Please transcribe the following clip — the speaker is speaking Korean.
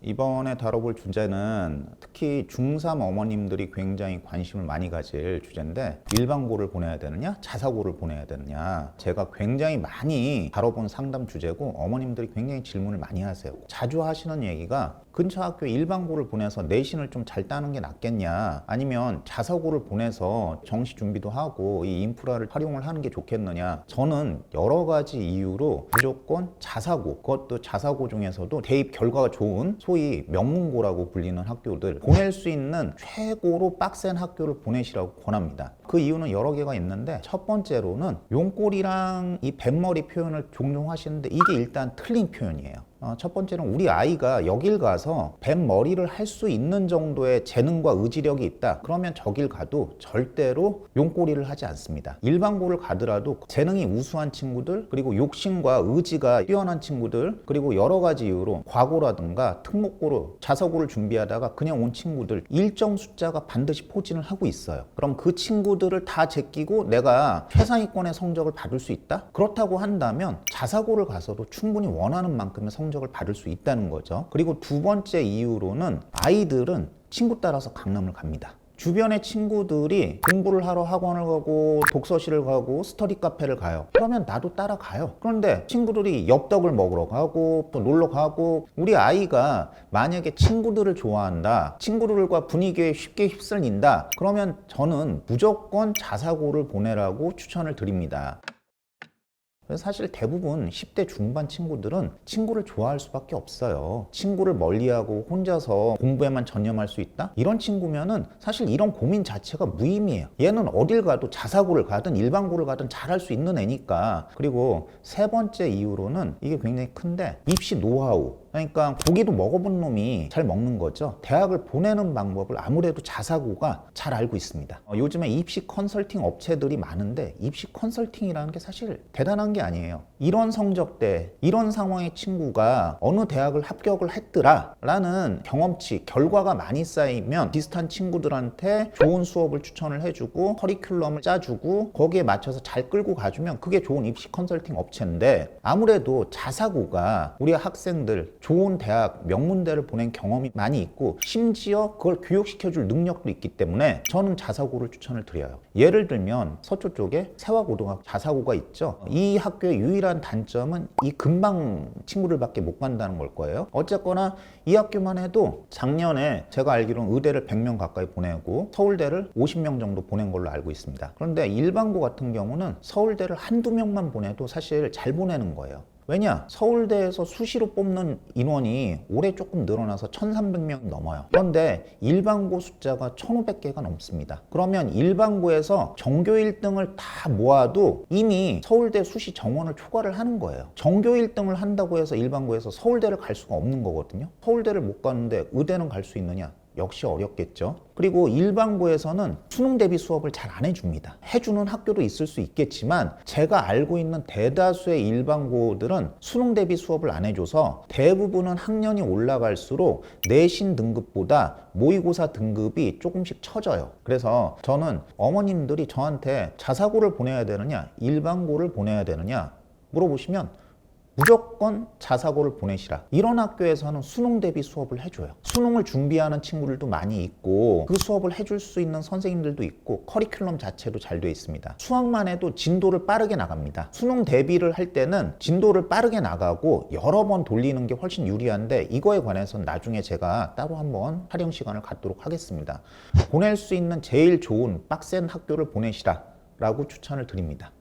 이번에 다뤄볼 주제는 특히 중3 어머님들이 굉장히 관심을 많이 가질 주제인데, 일반고를 보내야 되느냐 자사고를 보내야 되느냐, 제가 굉장히 많이 다뤄본 상담 주제고 어머님들이 굉장히 질문을 많이 하세요. 자주 하시는 얘기가 근처 학교 일반고를 보내서 내신을 좀 잘 따는 게 낫겠냐, 아니면 자사고를 보내서 정시 준비도 하고 이 인프라를 활용을 하는 게 좋겠느냐. 저는 여러 가지 이유로 무조건 자사고, 그것도 자사고 중에서도 대입 결과가 좋은 소위 명문고라고 불리는 학교들, 보낼 수 있는 최고로 빡센 학교를 보내시라고 권합니다. 그 이유는 여러 개가 있는데, 첫 번째로는 용꼴이랑 이 뱃머리 표현을 종종 하시는데 이게 일단 틀린 표현이에요. 첫 번째는 우리 아이가 여길 가서 뱃머리를 할 수 있는 정도의 재능과 의지력이 있다, 그러면 저길 가도 절대로 용꼬리를 하지 않습니다. 일반고를 가더라도 재능이 우수한 친구들, 그리고 욕심과 의지가 뛰어난 친구들, 그리고 여러 가지 이유로 과고라든가 특목고로 자사고를 준비하다가 그냥 온 친구들 일정 숫자가 반드시 포진을 하고 있어요. 그럼 그 친구들을 다 제끼고 내가 최상위권의 성적을 받을 수 있다? 그렇다고 한다면 자사고를 가서도 충분히 원하는 만큼의 성적을 받을 수 있다는 거죠. 그리고 두 번째 이유로는 아이들은 친구 따라서 강남을 갑니다. 주변의 친구들이 공부를 하러 학원을 가고 독서실을 가고 스터디 카페를 가요. 그러면 나도 따라가요. 그런데 친구들이 엽떡을 먹으러 가고 또 놀러 가고, 우리 아이가 만약에 친구들을 좋아한다, 친구들과 분위기에 쉽게 휩쓸린다, 그러면 저는 무조건 자사고를 보내라고 추천을 드립니다. 사실 대부분 10대 중반 친구들은 친구를 좋아할 수밖에 없어요. 친구를 멀리하고 혼자서 공부에만 전념할 수 있다? 이런 친구면은 사실 이런 고민 자체가 무의미해요. 얘는 어딜 가도 자사고를 가든 일반고를 가든 잘할 수 있는 애니까. 그리고 세 번째 이유로는 이게 굉장히 큰데, 입시 노하우. 그러니까 고기도 먹어본 놈이 잘 먹는 거죠. 대학을 보내는 방법을 아무래도 자사고가 잘 알고 있습니다. 요즘에 입시 컨설팅 업체들이 많은데 입시 컨설팅이라는 게 사실 대단한 게 아니에요. 이런 성적대, 이런 상황의 친구가 어느 대학을 합격을 했더라 라는 경험치, 결과가 많이 쌓이면 비슷한 친구들한테 좋은 수업을 추천을 해주고 커리큘럼을 짜주고 거기에 맞춰서 잘 끌고 가주면 그게 좋은 입시 컨설팅 업체인데, 아무래도 자사고가 우리 학생들 좋은 대학, 명문대를 보낸 경험이 많이 있고 심지어 그걸 교육시켜줄 능력도 있기 때문에 저는 자사고를 추천을 드려요. 예를 들면 서초 쪽에 세화고등학교 자사고가 있죠. 이 학교의 유일한 단점은 이 근방 친구들밖에 못 간다는 걸 거예요. 어쨌거나 이 학교만 해도 작년에 제가 알기로는 의대를 100명 가까이 보내고 서울대를 50명 정도 보낸 걸로 알고 있습니다. 그런데 일반고 같은 경우는 서울대를 한두 명만 보내도 사실 잘 보내는 거예요. 왜냐? 서울대에서 수시로 뽑는 인원이 올해 조금 늘어나서 1,300명 넘어요. 그런데 일반고 숫자가 1,500개가 넘습니다. 그러면 일반고에서 전교 1등을 다 모아도 이미 서울대 수시 정원을 초과를 하는 거예요. 전교 1등을 한다고 해서 일반고에서 서울대를 갈 수가 없는 거거든요. 서울대를 못 가는데 의대는 갈 수 있느냐? 역시 어렵겠죠. 그리고 일반고에서는 수능 대비 수업을 잘 안 해줍니다. 해주는 학교도 있을 수 있겠지만 제가 알고 있는 대다수의 일반고들은 수능 대비 수업을 안 해줘서 대부분은 학년이 올라갈수록 내신 등급보다 모의고사 등급이 조금씩 처져요. 그래서 저는 어머님들이 저한테 자사고를 보내야 되느냐 일반고를 보내야 되느냐 물어보시면 무조건 자사고를 보내시라. 이런 학교에서는 수능 대비 수업을 해줘요. 수능을 준비하는 친구들도 많이 있고 그 수업을 해줄 수 있는 선생님들도 있고 커리큘럼 자체도 잘 돼 있습니다. 수학만 해도 진도를 빠르게 나갑니다. 수능 대비를 할 때는 진도를 빠르게 나가고 여러 번 돌리는 게 훨씬 유리한데, 이거에 관해서는 나중에 제가 따로 한번 촬영 시간을 갖도록 하겠습니다. 보낼 수 있는 제일 좋은 빡센 학교를 보내시라 라고 추천을 드립니다.